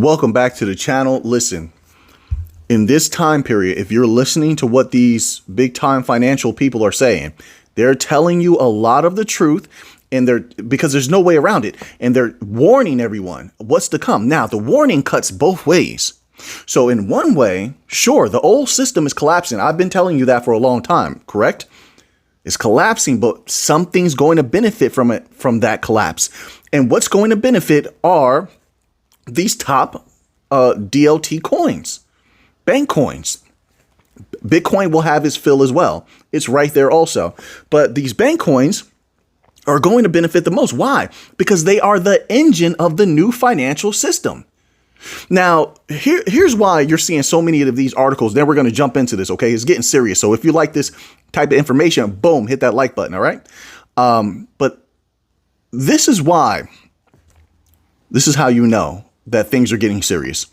Welcome back to the channel. Listen, in this time period, if you're listening to what these big time financial people are saying, they're telling you a lot of the truth, and because there's no way around it, and they're warning everyone what's to come. Now, the warning cuts both ways. So in one way, sure, the old system is collapsing. I've been telling you that for a long time, correct? It's collapsing, but something's going to benefit from it, from that collapse. And what's going to benefit are these top DLT coins, bank coins. Bitcoin will have its fill as well. It's right there also. But these bank coins are going to benefit the most. Why? Because they are the engine of the new financial system. Now, here's why you're seeing so many of these articles. Then we're going to jump into this. OK, it's getting serious. So if you like this type of information, boom, hit that like button. All right. But this is why. This is how you know that things are getting serious,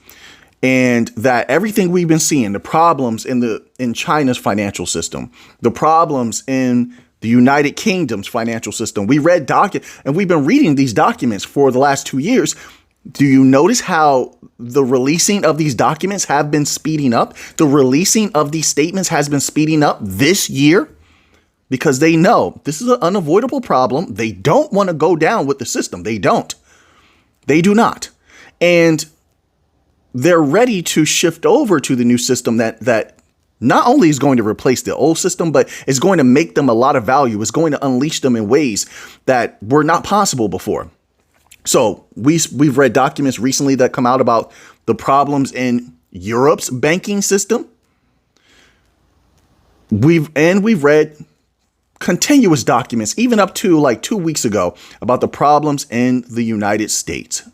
and that everything we've been seeing, the problems in China's financial system, the problems in the United Kingdom's financial system. We read and we've been reading these documents for the last 2 years. Do you notice how the releasing of these documents have been speeding up? The releasing of these statements has been speeding up this year because they know this is an unavoidable problem. They don't want to go down with the system. They do not. And they're ready to shift over to the new system that not only is going to replace the old system, but is going to make them a lot of value. It's going to unleash them in ways that were not possible before. So we've read documents recently that come out about the problems in Europe's banking system. We've read continuous documents, even up to like 2 weeks ago, about the problems in the United States.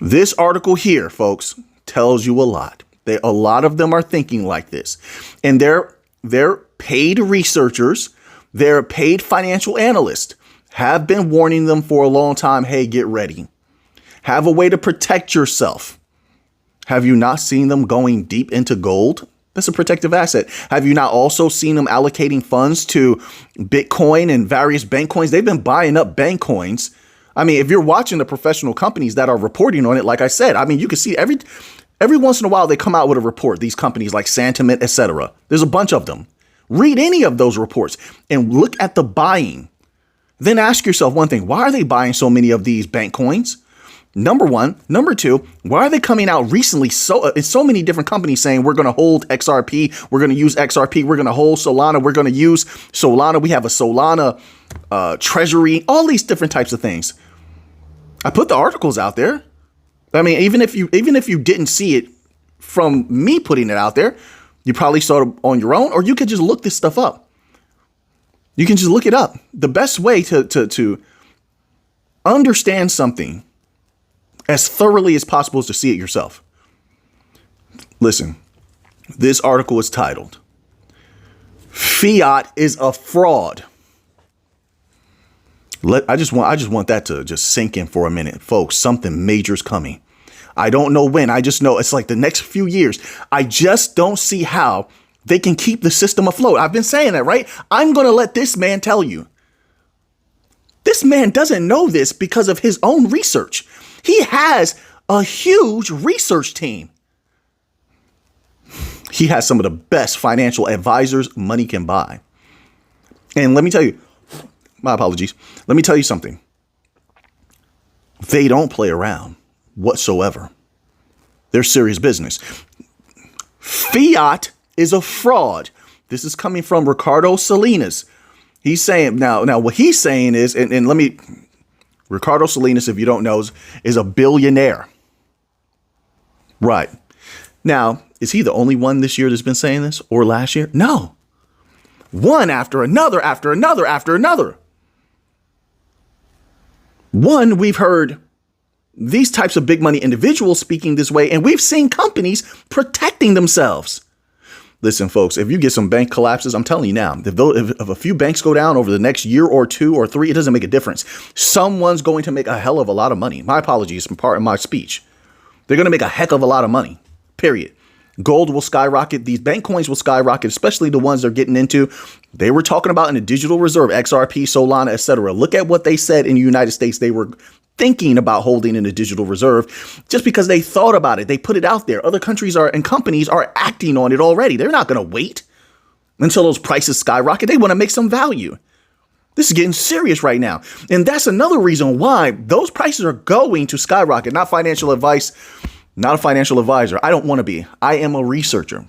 This article here, folks, tells you a lot. A lot of them are thinking like this, and they're paid researchers. They're paid financial analysts, have been warning them for a long time. Hey, get ready. Have a way to protect yourself. Have you not seen them going deep into gold? That's a protective asset. Have you not also seen them allocating funds to Bitcoin and various bank coins? They've been buying up bank coins. I mean, if you're watching the professional companies that are reporting on it, like I said, I mean, you can see every once in a while they come out with a report. These companies like Sentiment, etc. There's a bunch of them. Read any of those reports and look at the buying. Then ask yourself one thing. Why are they buying so many of these bank coins? Number one. Number two, why are they coming out recently in so many different companies saying we're going to hold XRP, we're going to use XRP, we're going to hold Solana, we're going to use Solana, we have a Solana treasury, all these different types of things. I put the articles out there. I mean, even if you didn't see it from me putting it out there, you probably saw it on your own, or you could just look this stuff up. You can just look it up. The best way to understand something as thoroughly as possible is to see it yourself. Listen, this article is titled, "Fiat is a Fraud." I just want that to just sink in for a minute, folks. Something major is coming. I don't know when. I just know it's like the next few years. I just don't see how they can keep the system afloat. I've been saying that, right? I'm going to let this man tell you. This man doesn't know this because of his own research. He has a huge research team. He has some of the best financial advisors money can buy. And let me tell you, my apologies. Let me tell you something. They don't play around whatsoever. They're serious business. Fiat is a fraud. This is coming from Ricardo Salinas. He's saying now what he's saying is, and Ricardo Salinas, if you don't know, is a billionaire. Right. Now, is he the only one this year that's been saying this, or last year? No. One after another, after another, after another. One, we've heard these types of big money individuals speaking this way, and we've seen companies protecting themselves. Listen, folks, if you get some bank collapses, I'm telling you now, if a few banks go down over the next year or 2 or 3, it doesn't make a difference. Someone's going to make a hell of a lot of money. My apologies from part of my speech. They're going to make a heck of a lot of money, period. Gold will skyrocket. These bank coins will skyrocket, especially the ones they're getting into. They were talking about in the digital reserve, XRP, Solana, etc. Look at what they said in the United States they were thinking about holding in a digital reserve just because they thought about it. They put it out there. Other countries and companies are acting on it already. They're not going to wait until those prices skyrocket. They want to make some value. This is getting serious right now. And that's another reason why those prices are going to skyrocket. Not financial advice, not a financial advisor. I don't want to be. I am a researcher.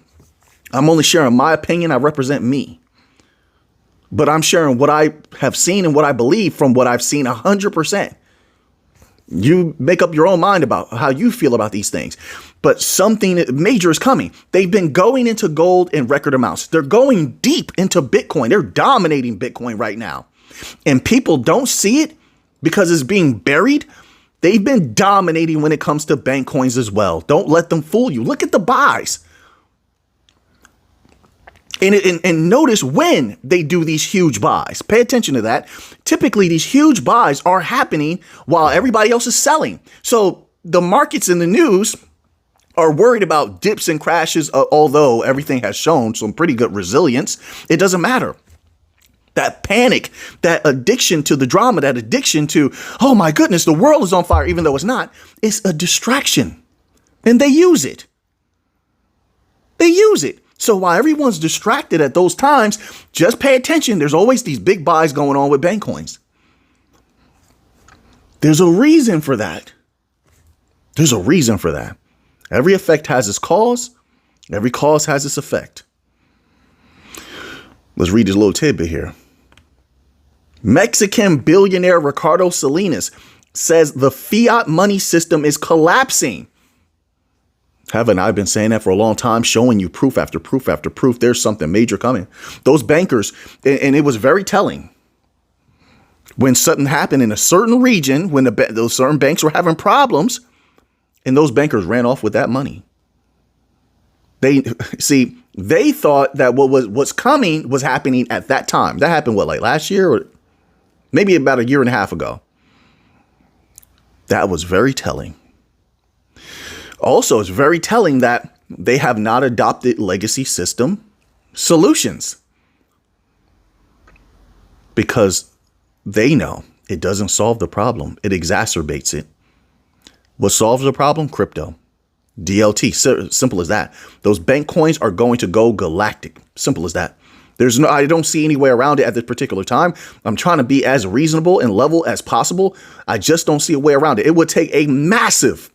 I'm only sharing my opinion. I represent me. But I'm sharing what I have seen and what I believe from what I've seen 100%. You make up your own mind about how you feel about these things. But something major is coming. They've been going into gold in record amounts. They're going deep into Bitcoin. They're dominating Bitcoin right now. And people don't see it because it's being buried. They've been dominating when it comes to bank coins as well. Don't let them fool you. Look at the buys. And notice when they do these huge buys. Pay attention to that. Typically, these huge buys are happening while everybody else is selling. So the markets in the news are worried about dips and crashes, although everything has shown some pretty good resilience. It doesn't matter. That panic, that addiction to the drama, that addiction to, oh my goodness, the world is on fire, even though it's not, it's a distraction. And they use it. They use it. So while everyone's distracted at those times, just pay attention. There's always these big buys going on with bank coins. There's a reason for that. There's a reason for that. Every effect has its cause. Every cause has its effect. Let's read this little tidbit here. Mexican billionaire Ricardo Salinas says the fiat money system is collapsing. Haven't I been saying that for a long time, showing you proof after proof after proof? There's something major coming. Those bankers, and it was very telling. When something happened in a certain region, when those certain banks were having problems, and those bankers ran off with that money. They thought that what's coming was happening at that time. That happened, like last year or maybe about a year and a half ago. That was very telling. Also, it's very telling that they have not adopted legacy system solutions because they know it doesn't solve the problem. It exacerbates it. What solves the problem? Crypto. DLT. Simple as that. Those bank coins are going to go galactic. Simple as that. I don't see any way around it at this particular time. I'm trying to be as reasonable and level as possible. I just don't see a way around it. It would take a massive,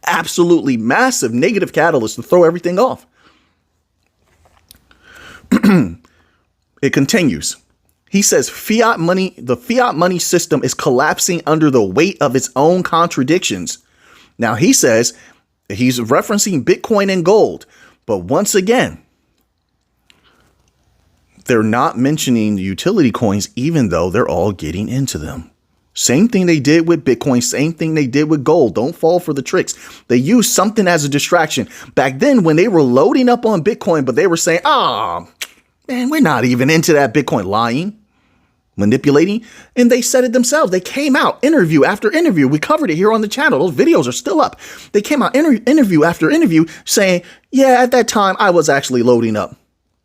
absolutely massive negative catalyst to throw everything off. It continues. He says the fiat money system is collapsing under the weight of its own contradictions. Now, he says he's referencing Bitcoin and gold. But once again, they're not mentioning the utility coins, even though they're all getting into them. Same thing they did with Bitcoin. Same thing they did with gold. Don't fall for the tricks. They used something as a distraction. Back then, when they were loading up on Bitcoin, but they were saying, man, we're not even into that Bitcoin, lying, manipulating. And they said it themselves. They came out interview after interview. We covered it here on the channel. Those videos are still up. They came out interview after interview saying, yeah, at that time, I was actually loading up.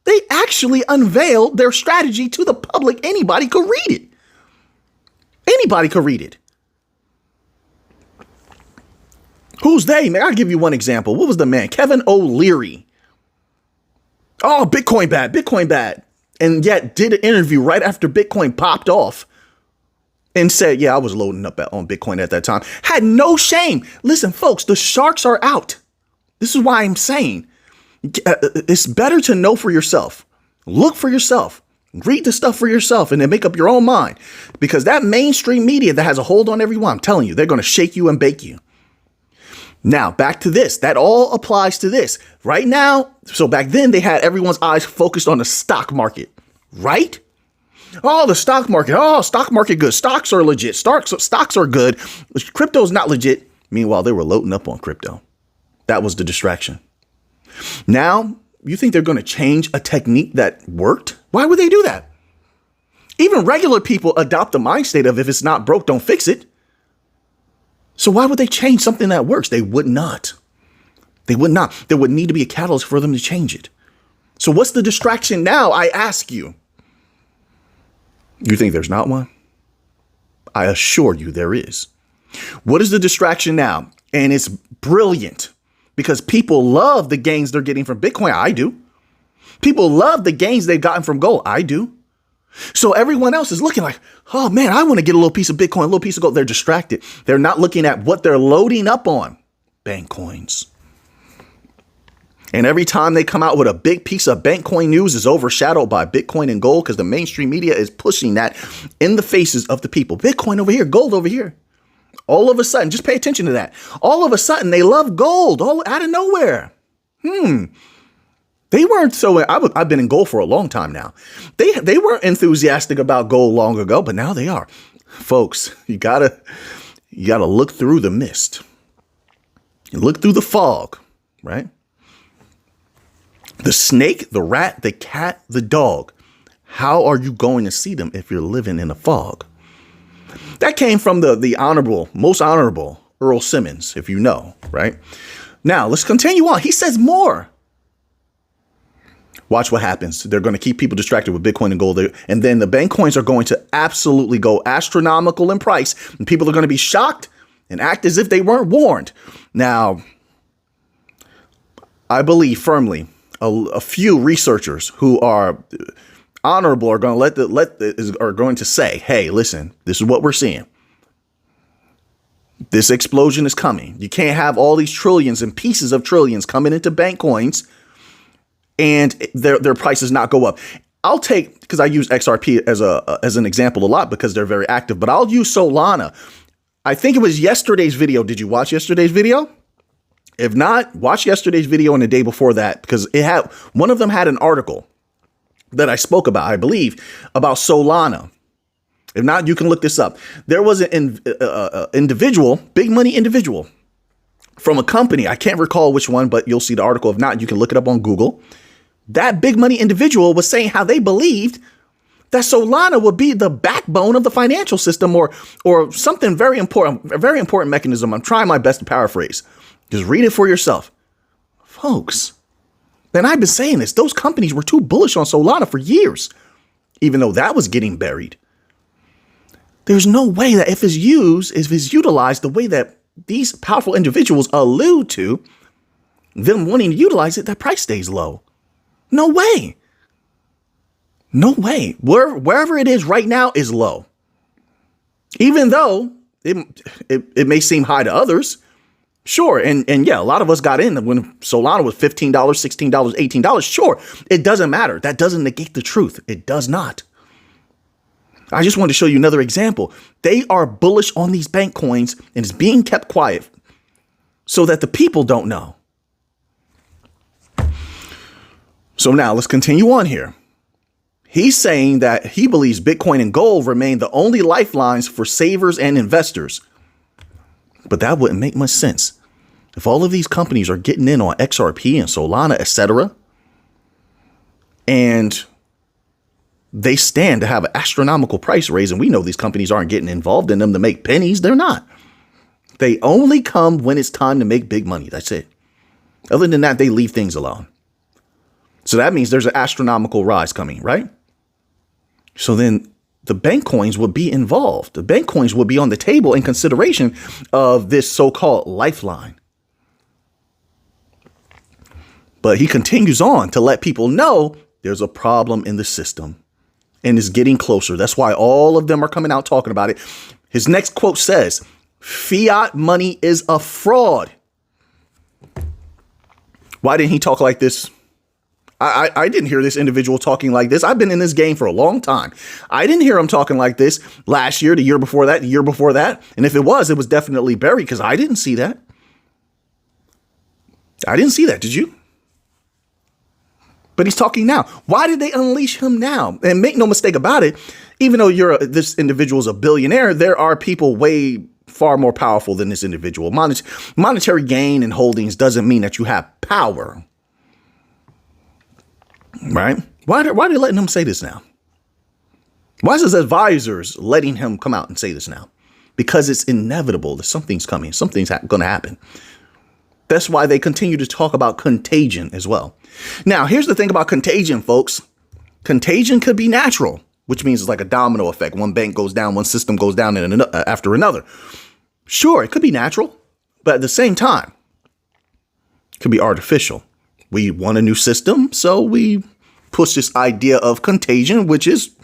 They actually unveiled their strategy to the public. Anybody could read it. Anybody could read it. Who's they, man? I'll give you one example. What was the man? Kevin O'Leary. Oh, Bitcoin bad, Bitcoin bad. And yet did an interview right after Bitcoin popped off and said, yeah, I was loading up on Bitcoin at that time. Had no shame. Listen, folks, the sharks are out. This is why I'm saying it's better to know for yourself. Look for yourself. Read the stuff for yourself and then make up your own mind, because that mainstream media that has a hold on everyone, I'm telling you, they're going to shake you and bake you. Now, back to this. That all applies to this right now. So back then they had everyone's eyes focused on the stock market, right? Oh, the stock market. Oh, stock market good. Stocks are legit. Stocks are good. Crypto's not legit. Meanwhile, they were loading up on crypto. That was the distraction. Now, you think they're going to change a technique that worked? Why would they do that? Even regular people adopt the mind state of if it's not broke, don't fix it. So why would they change something that works? They would not. They would not. There would need to be a catalyst for them to change it. So what's the distraction now? I ask you. You think there's not one? I assure you there is. What is the distraction now? And it's brilliant because people love the gains they're getting from Bitcoin. I do. People love the gains they've gotten from gold. I do. So everyone else is looking like, oh man, I want to get a little piece of Bitcoin, a little piece of gold. They're distracted. They're not looking at what they're loading up on. Bank coins. And every time they come out with a big piece of bank coin news is overshadowed by Bitcoin and gold because the mainstream media is pushing that in the faces of the people. Bitcoin over here, gold over here. All of a sudden, just pay attention to that. All of a sudden, they love gold all out of nowhere. They weren't so. I've been in gold for a long time now. They weren't enthusiastic about gold long ago, but now they are. Folks, you gotta look through the mist. You look through the fog, right? The snake, the rat, the cat, the dog. How are you going to see them if you're living in a fog? That came from the honorable, most honorable Earl Simmons, if you know, right? Now, let's continue on. He says more. Watch what happens. They're going to keep people distracted with Bitcoin and gold. And then the bank coins are going to absolutely go astronomical in price. And people are going to be shocked and act as if they weren't warned. Now, I believe firmly a few researchers who are honorable are going to are going to say, hey, listen, this is what we're seeing. This explosion is coming. You can't have all these trillions and pieces of trillions coming into bank coins and their prices not go up. I'll take, because I use XRP as an example a lot because they're very active, but I'll use Solana. I think it was yesterday's video. Did you watch yesterday's video? If not, watch yesterday's video and the day before that, because one of them had an article that I spoke about, I believe, about Solana. If not, you can look this up. There was an individual, big money individual from a company. I can't recall which one, but you'll see the article. If not, you can look it up on Google. That big money individual was saying how they believed that Solana would be the backbone of the financial system or something very important, a very important mechanism. I'm trying my best to paraphrase. Just read it for yourself. Folks, and I've been saying this, those companies were too bullish on Solana for years, even though that was getting buried. There's no way that if it's utilized the way that these powerful individuals allude to, them wanting to utilize it, that price stays low. No way. No way. Wherever it is right now is low. Even though it may seem high to others. Sure. And yeah, a lot of us got in when Solana was $15, $16, $18. Sure. It doesn't matter. That doesn't negate the truth. It does not. I just wanted to show you another example. They are bullish on these bank coins and it's being kept quiet so that the people don't know. So now let's continue on here. He's saying that he believes Bitcoin and gold remain the only lifelines for savers and investors. But that wouldn't make much sense. If all of these companies are getting in on XRP and Solana, etc., and they stand to have an astronomical price raise, and we know these companies aren't getting involved in them to make pennies. They're not. They only come when it's time to make big money. That's it. Other than that, they leave things alone. So that means there's an astronomical rise coming, right? So then the bank coins would be involved. The bank coins would be on the table in consideration of this so-called lifeline. But he continues on to let people know there's a problem in the system and it's getting closer. That's why all of them are coming out talking about it. His next quote says, fiat money is a fraud. Why didn't he talk like this? I didn't hear this individual talking like this. I've been in this game for a long time. I didn't hear him talking like this last year, the year before that, the year before that. And if it was definitely buried because I didn't see that. I didn't see that. Did you? But he's talking now. Why did they unleash him now? And make no mistake about it. Even though this individual is a billionaire, there are people way far more powerful than this individual. Monetary gain and holdings doesn't mean that you have power. Right? Why are they letting him say this now? Why is his advisors letting him come out and say this now? Because it's inevitable that something's coming. Something's going to happen. That's why they continue to talk about contagion as well. Now, here's the thing about contagion, folks. Contagion could be natural, which means it's like a domino effect. One bank goes down, one system goes down after another. Sure, it could be natural, but at the same time, it could be artificial. We want a new system, so we push this idea of contagion, which is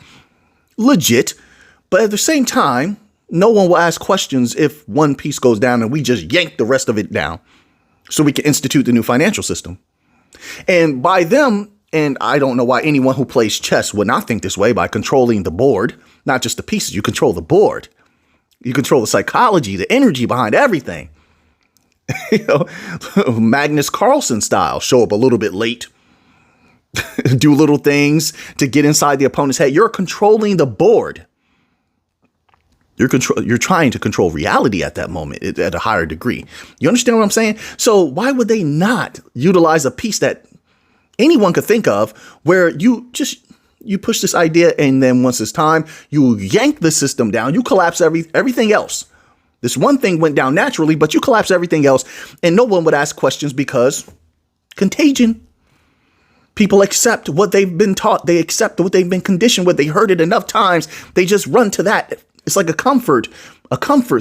legit. But at the same time, no one will ask questions if one piece goes down and we just yank the rest of it down so we can institute the new financial system. And by them, and I don't know why anyone who plays chess would not think this way, by controlling the board, not just the pieces, you control the board. You control the psychology, the energy behind everything. Magnus Carlsen style, show up a little bit late, do little things to get inside the opponent's head. You're controlling the board. You're trying to control reality at that moment at a higher degree. You understand what I'm saying? So why would they not utilize a piece that anyone could think of where you push this idea, and then once it's time, you yank the system down, you collapse everything else. This one thing went down naturally, but you collapse everything else, and no one would ask questions because contagion. People accept what they've been taught. They accept what they've been conditioned with. They heard it enough times. They just run to that. It's like a comfort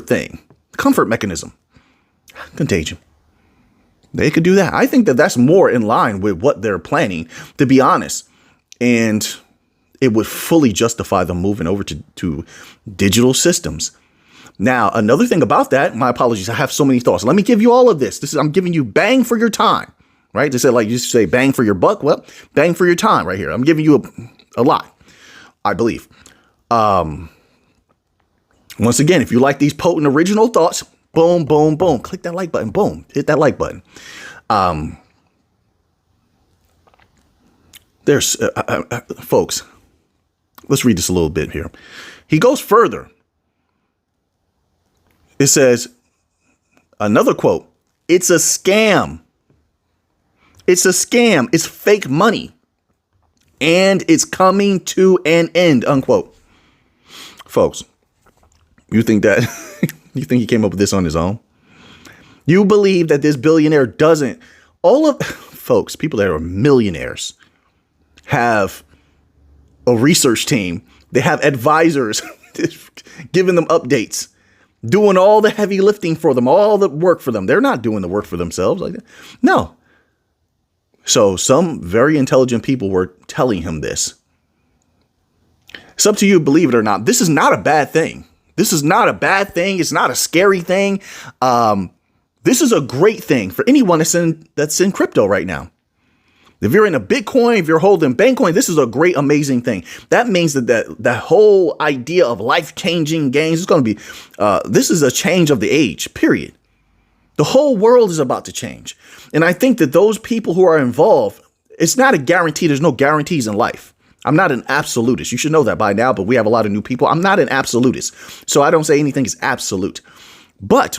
thing, comfort mechanism. Contagion. They could do that. I think that that's more in line with what they're planning, to be honest. And it would fully justify them moving over to digital systems. Now, another thing about that, my apologies, I have so many thoughts. Let me give you all of this. I'm giving you bang for your time, right? They said, like, you say bang for your buck. Well, bang for your time right here. I'm giving you a lot, I believe. Once again, if you like these potent original thoughts, boom, boom, boom, click that like button, boom, hit that like button. There's folks, let's read this a little bit here. He goes further. It says, another quote, it's a scam. It's a scam. It's fake money. And it's coming to an end, unquote. Folks, you think he came up with this on his own? You believe that this billionaire doesn't? Folks, people that are millionaires have a research team. They have advisors giving them updates, doing all the heavy lifting for them, all the work for them. They're not doing the work for themselves like that. No. So some very intelligent people were telling him this. It's up to you, believe it or not. This is not a bad thing. This is not a bad thing. It's not a scary thing. This is a great thing for anyone that's in crypto right now. If you're in a Bitcoin, if you're holding Bankcoin, this is a great, amazing thing. That means that whole idea of life-changing gains is going to be, this is a change of the age, period. The whole world is about to change. And I think that those people who are involved, it's not a guarantee. There's no guarantees in life. I'm not an absolutist. You should know that by now, but we have a lot of new people. I'm not an absolutist. So I don't say anything is absolute. But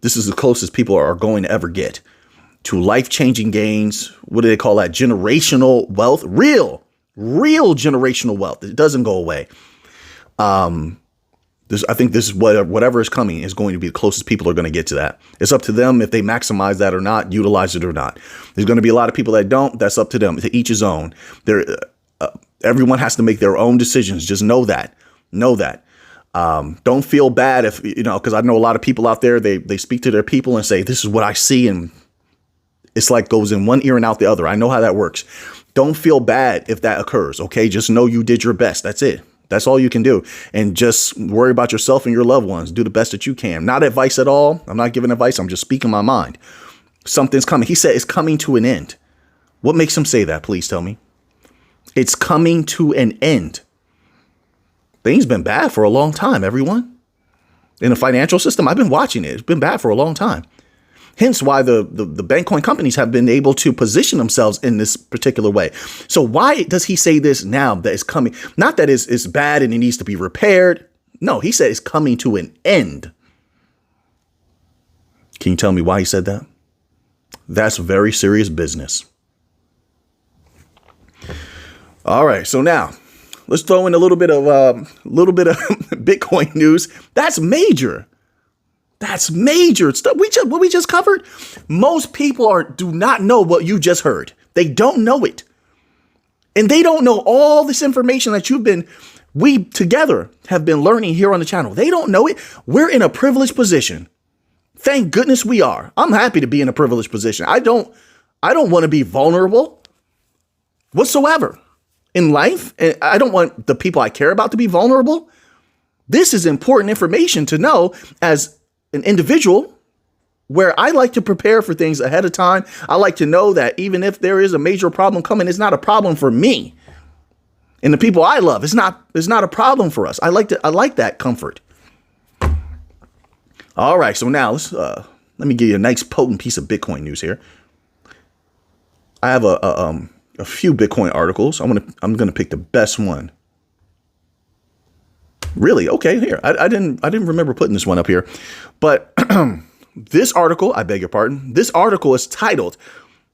this is the closest people are going to ever get to life-changing gains. What do they call that? Generational wealth. Real generational wealth. It doesn't go away. I think this is whatever is coming is going to be the closest people are going to get to that. It's up to them if they maximize that or not, utilize it or not. There's going to be a lot of people that don't. That's up to them. To each his own. Everyone has to make their own decisions. Just know that. Don't feel bad if, because I know a lot of people out there, they speak to their people and say, this is what I see. And it's like goes in one ear and out the other. I know how that works. Don't feel bad if that occurs. OK, just know you did your best. That's it. That's all you can do. And just worry about yourself and your loved ones. Do the best that you can. Not advice at all. I'm not giving advice. I'm just speaking my mind. Something's coming. He said it's coming to an end. What makes him say that? Please tell me. It's coming to an end. Things been bad for a long time, everyone. In the financial system, I've been watching it. It's been bad for a long time. Hence why the Bankcoin companies have been able to position themselves in this particular way. So why does he say this now that it's coming? Not that it's bad and it needs to be repaired. No, he said it's coming to an end. Can you tell me why he said that? That's very serious business. All right. So now let's throw in a little bit of Bitcoin news. That's major. That's major stuff. What we just covered. Most people do not know what you just heard. They don't know it. And they don't know all this information that you've been We together have been learning here on the channel. They don't know it. We're in a privileged position. Thank goodness we are. I'm happy to be in a privileged position. I don't want to be vulnerable whatsoever in life. And I don't want the people I care about to be vulnerable. This is important information to know as an individual, where I like to prepare for things ahead of time. I like to know that even if there is a major problem coming, it's not a problem for me and the people I love. It's not a problem for us. I like that comfort. All right, so now let me give you a nice potent piece of Bitcoin news here. I have a few Bitcoin articles. I'm gonna pick the best one. Really? Okay, here. I didn't remember putting this one up here, but this article, I beg your pardon. This article is titled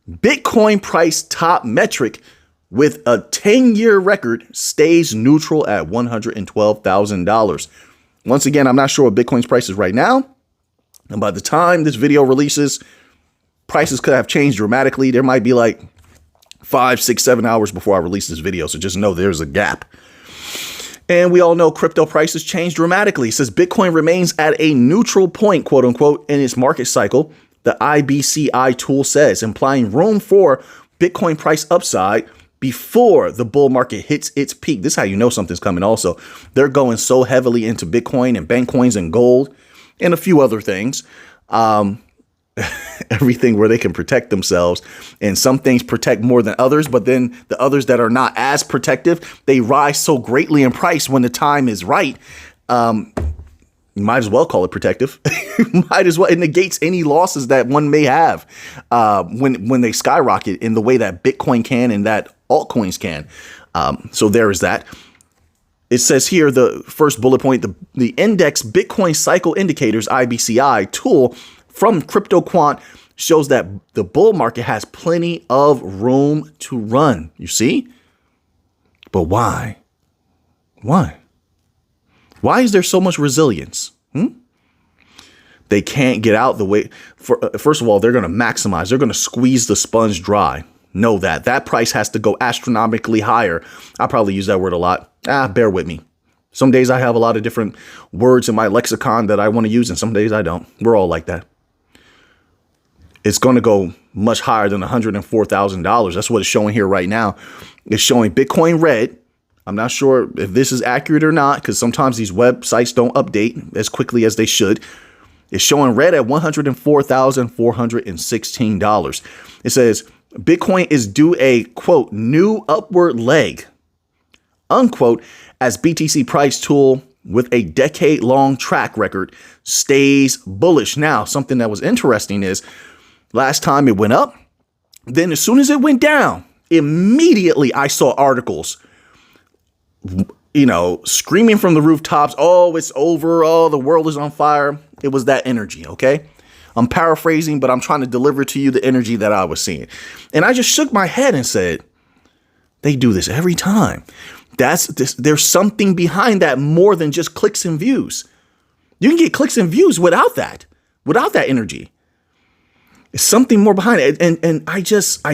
"Bitcoin Price Top Metric with a 10-Year Record Stays Neutral at $112,000." Once again, I'm not sure what Bitcoin's price is right now. And by the time this video releases, prices could have changed dramatically. There might be like 5, 6, 7 hours before I release this video. So just know there's a gap. And we all know crypto prices change dramatically. It says Bitcoin remains at a neutral point, quote unquote, in its market cycle. The IBCI tool says, implying room for Bitcoin price upside before the bull market hits its peak. This is how you know something's coming also. They're going so heavily into Bitcoin and bank coins and gold and a few other things. Everything where they can protect themselves, and some things protect more than others, but then the others that are not as protective, they rise so greatly in price when the time is right. You might as well call it protective. Might as well. It negates any losses that one may have when they skyrocket in the way that Bitcoin can and that altcoins can. So there is that. It says here, the first bullet point, the index Bitcoin cycle indicators IBCI tool from CryptoQuant shows that the bull market has plenty of room to run. You see? But why? Why? Why is there so much resilience? They can't get out the way. First of all, they're going to maximize. They're going to squeeze the sponge dry. Know that. That price has to go astronomically higher. I probably use that word a lot. Bear with me. Some days I have a lot of different words in my lexicon that I want to use, and some days I don't. We're all like that. It's going to go much higher than $104,000. That's what it's showing here right now. It's showing Bitcoin red. I'm not sure if this is accurate or not, because sometimes these websites don't update as quickly as they should. It's showing red at $104,416. It says Bitcoin is due a, quote, new upward leg, unquote, as BTC price tool with a decade-long track record stays bullish. Now, something that was interesting is last time it went up, then as soon as it went down, immediately I saw articles, screaming from the rooftops, oh, it's over, oh, the world is on fire. It was that energy, okay? I'm paraphrasing, but I'm trying to deliver to you the energy that I was seeing. And I just shook my head and said, they do this every time. There's something behind that more than just clicks and views. You can get clicks and views without that energy. It's something more behind it. And I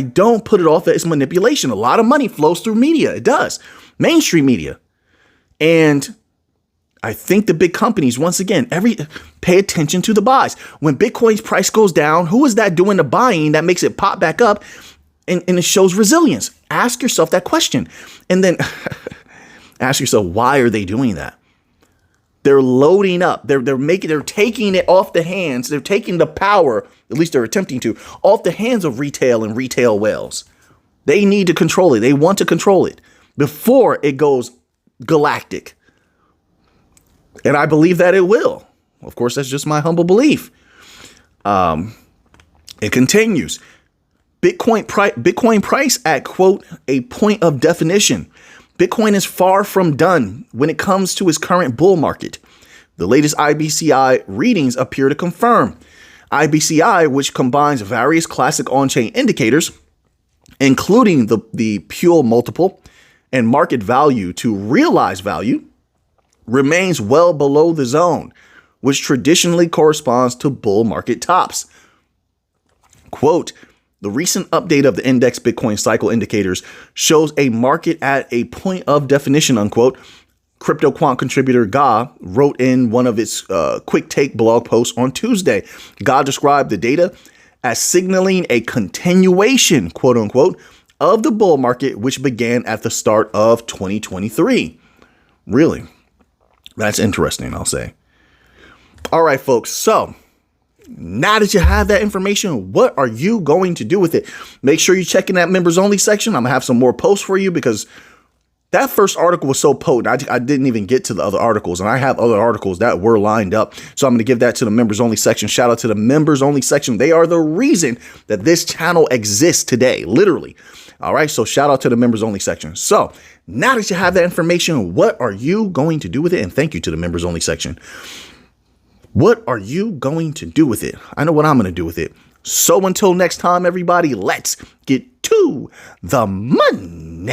don't put it off as manipulation. A lot of money flows through media. It does. Mainstream media. And I think the big companies, once again, pay attention to the buys. When Bitcoin's price goes down, who is that doing the buying that makes it pop back up and it shows resilience? Ask yourself that question. And then ask yourself, why are they doing that? They're loading up. They're taking it off the hands. They're taking the power, at least they're attempting to, off the hands of retail and retail whales. They need to control it. They want to control it before it goes galactic. And I believe that it will. Of course, that's just my humble belief. It continues. Bitcoin price at, quote, a point of definition. Bitcoin is far from done when it comes to its current bull market. The latest IBCI readings appear to confirm. IBCI, which combines various classic on-chain indicators, including the Puell multiple and market value to realized value, remains well below the zone, which traditionally corresponds to bull market tops. Quote, the recent update of the index Bitcoin cycle indicators shows a market at a point of definition, unquote, Crypto Quant contributor Ga wrote in one of its quick take blog posts on Tuesday. Ga described the data as signaling a continuation, quote unquote, of the bull market, which began at the start of 2023. Really? That's interesting, I'll say. All right, folks. So now that you have that information, what are you going to do with it? Make sure you're checking that members only section. I'm gonna have some more posts for you because that first article was so potent. I didn't even get to the other articles, and I have other articles that were lined up. So I'm going to give that to the members only section. Shout out to the members only section. They are the reason that this channel exists today, literally. All right. So shout out to the members only section. So now that you have that information, what are you going to do with it? And thank you to the members only section. What are you going to do with it? I know what I'm going to do with it. So until next time, everybody, let's get to the money.